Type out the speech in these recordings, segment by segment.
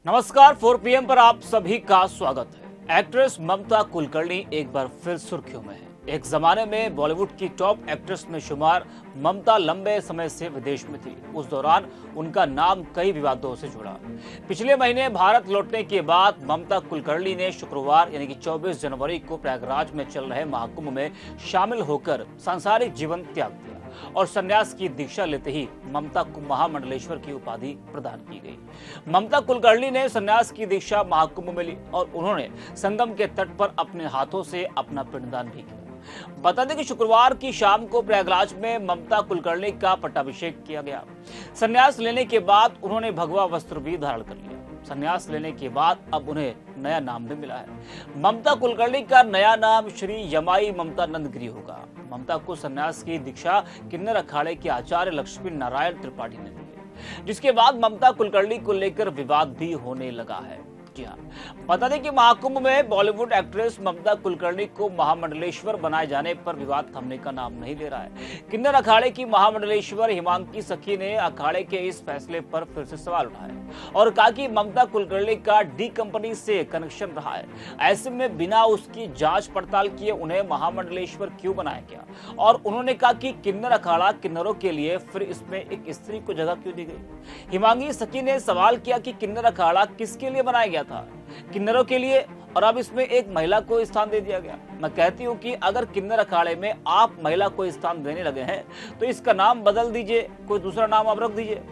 नमस्कार 4 PM पर आप सभी का स्वागत है। एक्ट्रेस ममता कुलकर्णी एक बार फिर सुर्खियों में है। एक जमाने में बॉलीवुड की टॉप एक्ट्रेस में शुमार ममता लंबे समय से विदेश में थी। उस दौरान उनका नाम कई विवादों से जुड़ा। पिछले महीने भारत लौटने के बाद ममता कुलकर्णी ने शुक्रवार यानी कि 24 जनवरी को प्रयागराज में चल रहे महाकुंभ में शामिल होकर सांसारिक जीवन त्याग दिया और संन्यास की दीक्षा लेते ही ममता को महामंडलेश्वर की उपाधि प्रदान की गई। ममता कुलकर्णी ने संन्यास की दीक्षा महाकुंभ में ली और उन्होंने संगम के तट पर अपने हाथों से अपना पिंडदान भी किया। बता दें कि शुक्रवार की शाम को प्रयागराज में ममता कुलकर्णी का पट्टाभिषेक किया गया। संन्यास लेने के बाद उन्होंने भगवा वस्त्र भी धारण कर लिया। संन्यास लेने के बाद अब उन्हें नया नाम भी मिला है। ममता कुलकर्णी का नया नाम श्री यमाई ममता नंदगिरी होगा। ममता को संन्यास की दीक्षा किन्नर अखाड़े के आचार्य लक्ष्मी नारायण त्रिपाठी ने दी है, जिसके बाद ममता कुलकर्णी को लेकर विवाद भी होने लगा है। जी हाँ, बता दें कि महाकुंभ में बॉलीवुड एक्ट्रेस ममता कुलकर्णी को महामंडलेश्वर बनाए जाने पर विवाद थमने का नाम नहीं ले रहा है। किन्नर अखाड़े की महामंडलेश्वर हिमांकी सखी ने अखाड़े के इस फैसले पर फिर से सवाल उठाए और कहा कि ममता कुलकर्णी का डी कंपनी से कनेक्शन रहा है। ऐसे में बिना उसकी जांच पड़ताल किए उन्हें महामंडलेश्वर क्यों बनाया गया? और उन्होंने कहा कि किन्नर अखाड़ा किन्नरों के लिए, फिर इसमें एक स्त्री को जगह क्यों दी गई? हिमांगी सखी ने सवाल किया कि किन्नर अखाड़ा किसके लिए बनाया गया था? किन्नरों के लिए, और अब इसमें एक महिला को स्थान दे दिया गया। मैं कहती हूँ कि अगर किन्नर अखाड़े में आप महिला को स्थान देने लगे हैं तो इसका नाम बदल दीजिए, कोई दूसरा नाम आप रख दीजिए।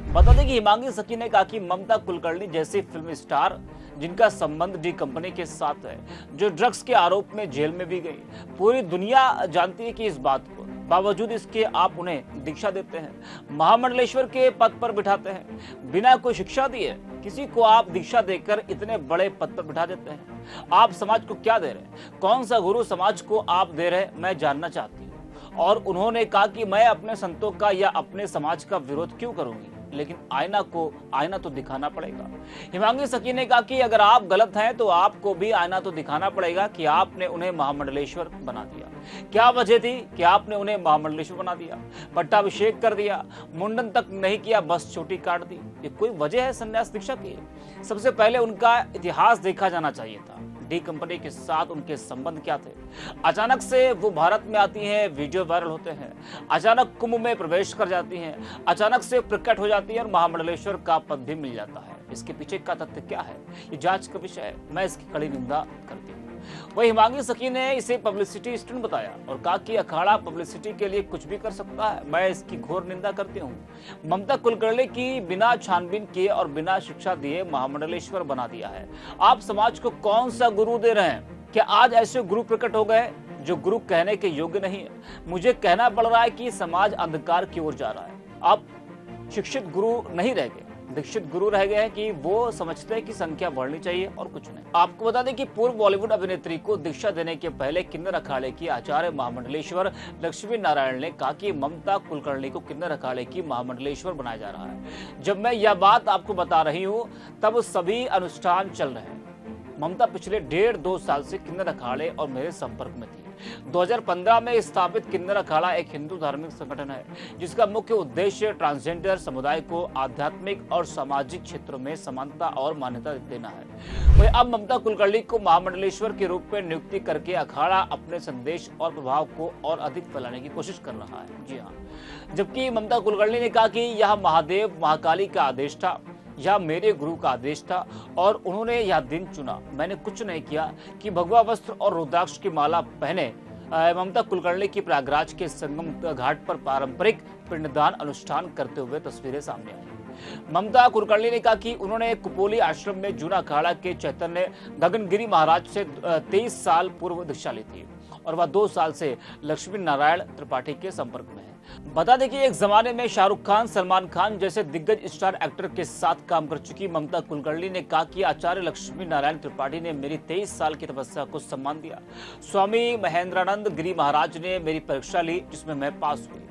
बता दें कि हिमांगी सखी ने कहा कि ममता कुलकर्णी जैसी फिल्म स्टार जिनका संबंध डी कंपनी के साथ है, जो ड्रग्स के आरोप में जेल में भी गई, पूरी दुनिया जानती है कि इस बात को, बावजूद इसके आप उन्हें दीक्षा देते हैं, महामंडलेश्वर के पद पर बिठाते हैं, बिना कोई शिक्षा दिए किसी को आप दीक्षा देकर इतने बड़े पद पर बिठा देते हैं। आप समाज को क्या दे रहे हैं? कौन सा गुरु समाज को आप दे रहे हैं, मैं जानना चाहती हूँ। और उन्होंने कहा कि मैं अपने संतों का या अपने समाज का विरोध क्यों करूंगी, लेकिन आईना तो दिखाना पड़ेगा। हिमांगी सखी ने कहा कि अगर आप गलत हैं तो आपको भी आईना तो दिखाना पड़ेगा कि आपने उन्हें महामंडलेश्वर बना दिया। क्या वजह थी कि आपने उन्हें महामंडलेश्वर बना दिया? पट्टाभिषेक कर दिया, मुंडन तक नहीं किया, बस चोटी काट दी। ये कोई वजह है संन्यास दीक्षा की? सबसे पहले उनका इतिहास देखा जाना चाहिए था। डी कंपनी के साथ उनके संबंध क्या थे? अचानक से वो भारत में आती हैं, वीडियो वायरल होते हैं, अचानक कुंभ में प्रवेश कर जाती हैं, अचानक से प्रकट हो जाती है और महामंडलेश्वर का पद भी मिल जाता है। इसके पीछे का तथ्य क्या है, ये जांच का विषय है। मैं इसकी कड़ी निंदा करती हूँ। वही हिमांगी सखी ने इसे पब्लिसिटी स्टंट बताया और कहा कि अखाड़ा पब्लिसिटी के लिए कुछ भी कर सकता है। मैं इसकी घोर निंदा करती हूँ। ममता कुलकर्णी की बिना छानबीन किए और बिना शिक्षा दिए महामंडलेश्वर बना दिया है। आप समाज को कौन सा गुरु दे रहे हैं? क्या आज ऐसे गुरु प्रकट हो गए जो गुरु कहने के योग्य नहीं है? मुझे कहना पड़ रहा है कि समाज अंधकार की ओर जा रहा है। अब शिक्षित गुरु नहीं रह गए, दीक्षित गुरु रह गए हैं कि वो समझते हैं कि संख्या बढ़नी चाहिए और कुछ नहीं। आपको बता दें कि पूर्व बॉलीवुड अभिनेत्री को दीक्षा देने के पहले किन्नर अखाड़े की आचार्य महामंडलेश्वर लक्ष्मी नारायण ने कहा कि ममता कुलकर्णी को किन्नर अखाड़े की महामंडलेश्वर बनाया जा रहा है। जब मैं यह बात आपको बता रही हूँ तब सभी अनुष्ठान चल रहे हैं। ममता पिछले 1.5-2 साल से किन्नर अखाड़े और मेरे संपर्क में थी। 2015 में स्थापित किन्नर अखाड़ा एक हिंदू धार्मिक संगठन है जिसका मुख्य उद्देश्य ट्रांसजेंडर समुदाय को आध्यात्मिक और सामाजिक क्षेत्रों में समानता और मान्यता देना है। वही अब ममता कुलकर्णी को महामंडलेश्वर के रूप में नियुक्ति करके अखाड़ा अपने संदेश और प्रभाव को और अधिक फैलाने की कोशिश कर रहा है। जी हाँ, जबकि ममता कुलकर्णी ने कहा कि यह महादेव महाकाली का आदेश था, यह मेरे गुरु का आदेश था और उन्होंने यह दिन चुना। मैंने कुछ नहीं किया कि भगवा वस्त्र और रुद्राक्ष की माला पहने ममता कुलकर्णी की प्रयागराज के संगम घाट पर पारंपरिक पिंडदान अनुष्ठान करते हुए तस्वीरें सामने आई। ममता कुलकर्णी ने कहा कि उन्होंने कुपोली आश्रम में जूना अखाड़ा के चैतन्य गगनगिरी महाराज से 23 साल पूर्व दीक्षा ली थी और वह 2 साल से लक्ष्मी नारायण त्रिपाठी के संपर्क में है। बता दें कि एक जमाने में शाहरुख खान, सलमान खान जैसे दिग्गज स्टार एक्टर के साथ काम कर चुकी ममता कुलकर्णी ने कहा कि आचार्य लक्ष्मी नारायण त्रिपाठी ने मेरी 23 साल की तपस्या को सम्मान दिया। स्वामी महेंद्रानंद गिरी महाराज ने मेरी परीक्षा ली जिसमें मैं पास हुई।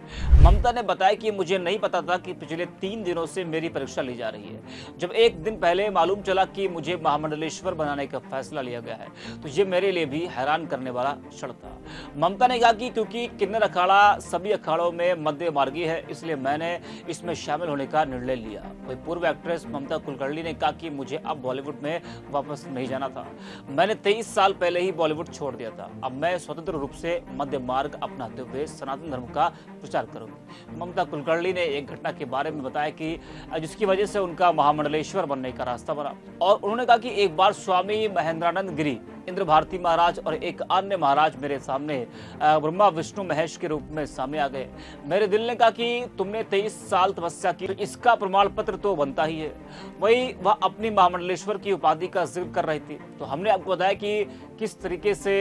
ममता ने बताया कि मुझे नहीं पता था कि पिछले 3 दिनों से मेरी परीक्षा ली जा रही है। जब एक दिन पहले मालूम चला कि मुझे महामंडलेश्वर बनाने का फैसला लिया गया है तो ये मेरे लिए भी हैरान करने वाला क्षण था। ममता ने कहा कि क्योंकि किन्नर अखाड़ा सभी अखाड़ों में मध्य मार्गी है, इसलिए मैंने इसमें शामिल होने का निर्णय लिया। वही पूर्व एक्ट्रेस ममता कुलकर्णी ने कहा कि मुझे अब बॉलीवुड में वापस नहीं जाना था। मैंने 23 साल पहले ही बॉलीवुड छोड़ दिया था। अब मैं स्वतंत्र रूप से मध्य मार्ग अपनाते हुए सनातन धर्म का प्रचार करूंगी। ममता कुलकर्णी ने एक घटना के बारे में बताया कि जिसकी वजह से उनका महामंडलेश्वर बनने का रास्ता बना, और उन्होंने कहा कि एक बार स्वामी महेंद्रानंद गिरी, इंद्र भारती महाराज और एक अन्य महाराज मेरे सामने ब्रह्मा विष्णु महेश के रूप में सामने आ गए। मेरे दिल ने कहा कि तुमने 23 साल तपस्या की, तो इसका प्रमाण पत्र तो बनता ही है। वही वह अपनी महामंडलेश्वर की उपाधि का जिक्र कर रही थी। तो हमने आपको बताया कि किस तरीके से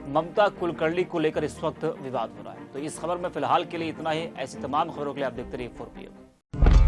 ममता कुलकर्णी को लेकर इस वक्त विवाद हो रहा है। तो इस खबर में फिलहाल के लिए इतना ही। ऐसी तमाम खबरों के लिए आप देखते रहिए 4PM।